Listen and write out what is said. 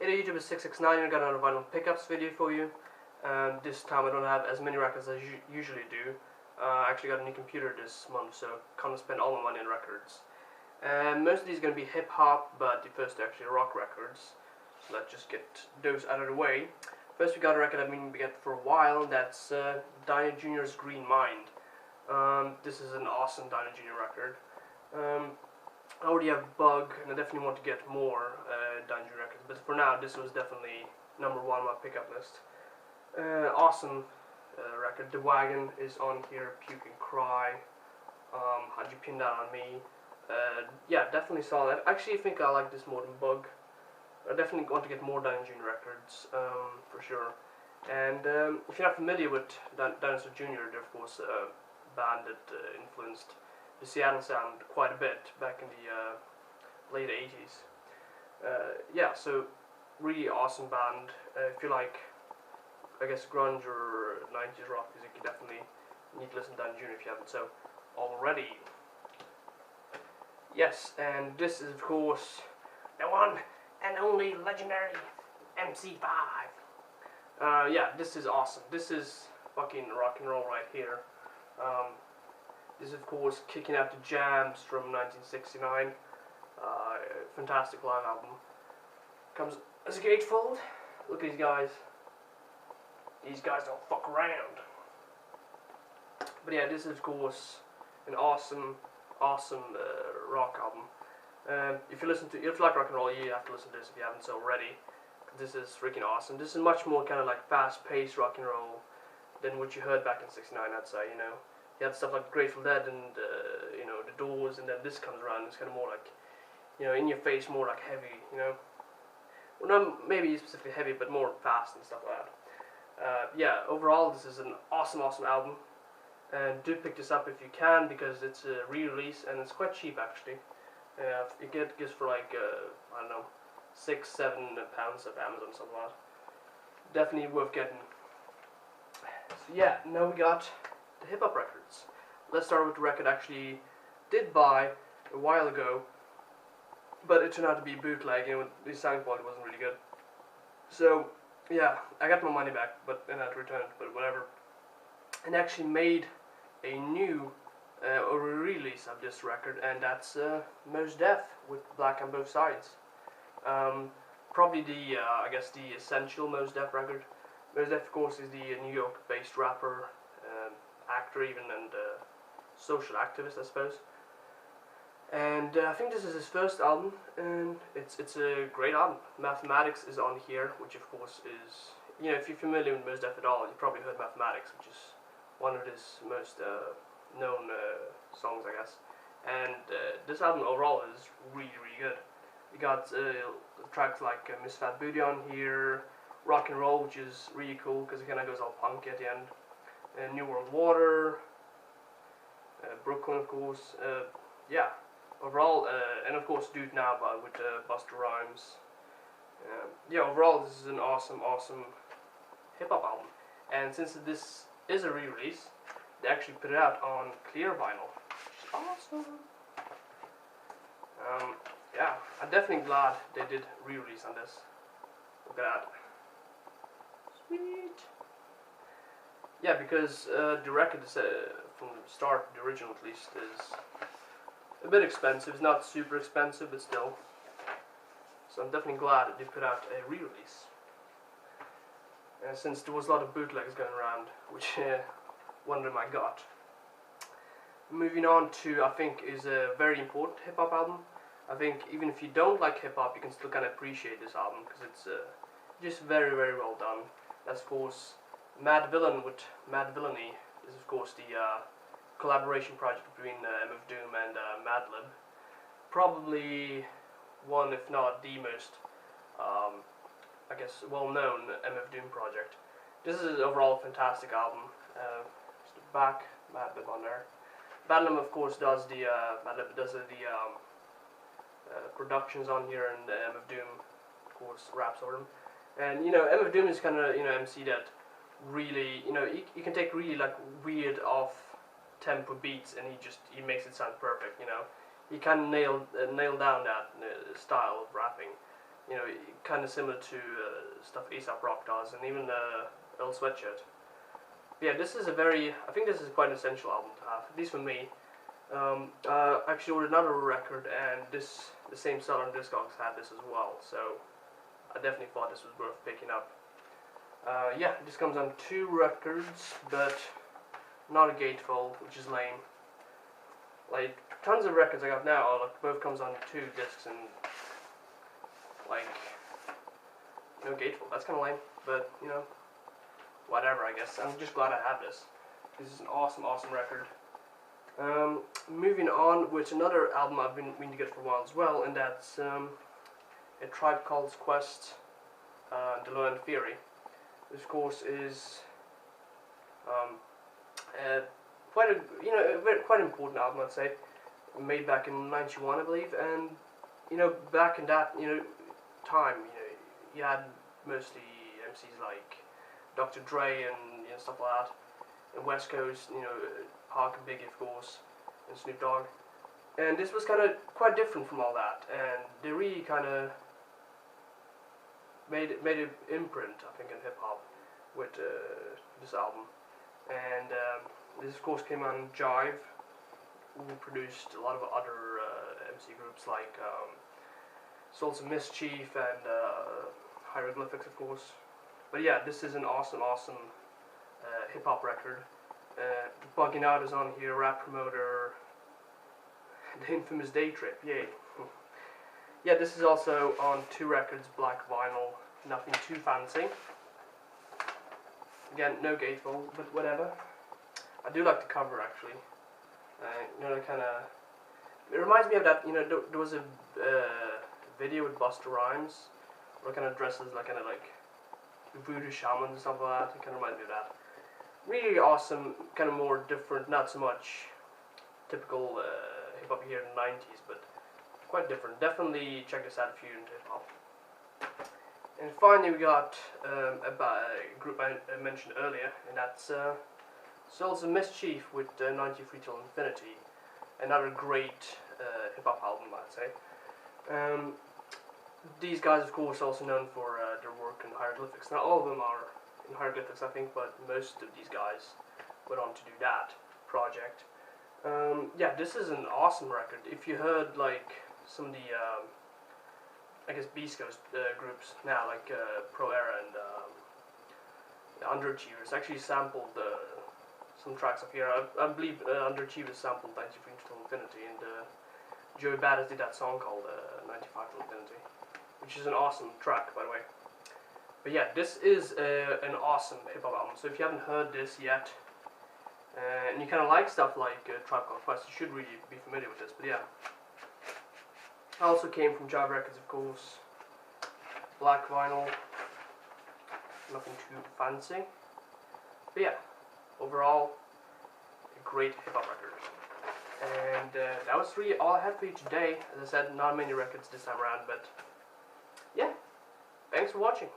Hey there YouTube, it's 669. I got another vinyl pickups video for you. This time I don't have as many records as I usually do. I actually got a new computer this month, so can't spend all my money on records. Most of these are going to be hip hop, but the first are actually rock records. So let's just get those out of the way. First we got a record I've been to get for a while, that's Dino Jr.'s Green Mind. This is an awesome Dino Jr. record. I already have Bug, and I definitely want to get more Dino Jr. records, but for now this was definitely number one on my pickup list. Awesome record. The Wagon is on here, Puke and Cry. How'd You Pin That On Me? Yeah, definitely solid. I actually think I like this more than Bug. I definitely want to get more Dino Jr. records, for sure. And if you're not familiar with Dinosaur Jr., they're of course a band that influenced the Seattle sound quite a bit back in the late 80s. Yeah, so really awesome band. If you like, I guess, grunge or 90s rock music, you definitely need to listen to Dino Jr. if you haven't so already. Yes, and this is of course the one and only legendary MC5. Yeah, this is awesome. This is fucking rock and roll right here. This is of course Kicking Out the Jams from 1969. Fantastic live album. Comes as a gatefold. Look at these guys. These guys don't fuck around. But yeah, this is of course an awesome rock album. If you like rock and roll, you have to listen to this if you haven't so already. This is freaking awesome. This is much more kind of like fast-paced rock and roll than what you heard back in '69. I'd say, you know, you had stuff like Grateful Dead and you know, The Doors, and then this comes around. It's kind of more like, you know, in your face, more like heavy, you know. Well, not maybe specifically heavy, but more fast and stuff like that. Yeah, overall, this is an awesome album. And do pick this up if you can, because it's a re-release and it's quite cheap actually. You get this for like I don't know, £6-7 at Amazon, something like that. Definitely worth getting. So yeah, now we got the hip hop records. Let's start with the record I actually did buy a while ago, but it turned out to be bootleg, and the sound quality wasn't really good. So yeah, I got my money back, but then I had to return it, but whatever. And actually made a new re-release of this record, and that's Mos Def with Black on Both Sides. Probably the I guess the essential Mos Def record. Mos Def of course is the New York based rapper, actor even, and social activist I suppose. And I think this is his first album, and it's a great album. Mathematics is on here, which of course is, you know, if you're familiar with Mos Def at all, you probably heard Mathematics, which is one of his most known songs, I guess. And this album overall is really good. We got tracks like Mischief on here, Rock and Roll, which is really cool because it kind of goes all punk at the end. New World Water, Brooklyn, of course. Yeah, overall, and of course Do It Now with Busta Rhymes. Yeah, overall this is an awesome hip hop album. And since this is a re-release, they actually put it out on clear vinyl. Awesome. Yeah, I'm definitely glad they did re-release on this. Look at that. Sweet. Yeah, because the record is, from the start, the original at least, is a bit expensive. It's not super expensive, but still. So I'm definitely glad that they put out a re-release. Since there was a lot of bootlegs going around, which one of them I got. Moving on to, I think, is a very important hip-hop album. I think even if you don't like hip-hop, you can still kind of appreciate this album, because it's just very well done. That's of course Madvillain with Madvillainy. This is of course the collaboration project between MF Doom and Madlib. Probably one, if not the most I guess well-known MF Doom project. This is overall a fantastic album. Just the back, Madlib on there. Madlib of course does the productions on here, and MF Doom of course raps over them. And you know, MF Doom is kind of, you know, MC that really, you know, you can take really like weird off tempo beats and he makes it sound perfect. You know, he can nail down that style of rapping. You know, kind of similar to stuff A$AP Rock does, and even Earl Sweatshirt. Yeah, this is I think this is quite an essential album to have, at least for me. Actually ordered another record, and the same seller on Discogs had this as well, so I definitely thought this was worth picking up. Yeah, this comes on 2 records, but not a gatefold, which is lame. Like, tons of records I got now, like, both comes on 2 discs, and like, no gatefold. That's kind of lame, but you know, whatever, I guess. I'm just glad I have this. This is an awesome, awesome record. Moving on with another album I've been meaning to get for a while as well, and that's A Tribe Called Quest, Dinosaur and Theory. This, of course, is quite an important album, I'd say. Made back in '91, I believe, and you know, back in that time, you had mostly MCs like Dr. Dre and stuff like that, and West Coast, Pac and Biggie, of course, and Snoop Dogg, and this was kind of quite different from all that, and they really kind of made an imprint, I think, in hip hop with this album, and this, of course, came on Jive, who produced a lot of other MC groups like Souls of Mischief and Hieroglyphics, of course. But yeah, this is an awesome, awesome hip-hop record. Bugging Out is on here, Rap Promoter, the infamous Day Trip, yay. Yeah, this is also on 2 records, black vinyl, nothing too fancy. Again, no gatefold, but whatever. I do like the cover, actually. It reminds me of that, there was a video with Busta Rhymes, where kind of dresses like voodoo shamans and stuff like that. It kind of reminds me of that. Really awesome, kind of more different, not so much typical hip-hop here in the 90s, but quite different. Definitely check this out if you're into hip-hop. And finally we got a group I mentioned earlier, and that's Souls of Mischief with 93 Till Infinity. Another great hip-hop album, I'd say. These guys, of course, also known for their work in Hieroglyphics. Not all of them are in Hieroglyphics, I think, but most of these guys went on to do that project. Yeah, this is an awesome record. If you heard, like, some of the, I guess, Beast Coast groups now, like Pro Era and Underachievers, actually sampled some tracks up here. I believe Underachievers sampled 93 Till Infinity, and Joey Badass did that song called 95 Till Infinity, which is an awesome track, by the way. But yeah, this is an awesome hip-hop album, so if you haven't heard this yet, and you kind of like stuff like Tribe Called Quest, you should really be familiar with this, but yeah. I also came from Jive Records, of course. Black vinyl, nothing too fancy. But yeah, overall, a great hip-hop record. And that was really all I had for you today. As I said, not many records this time around, but yeah, thanks for watching.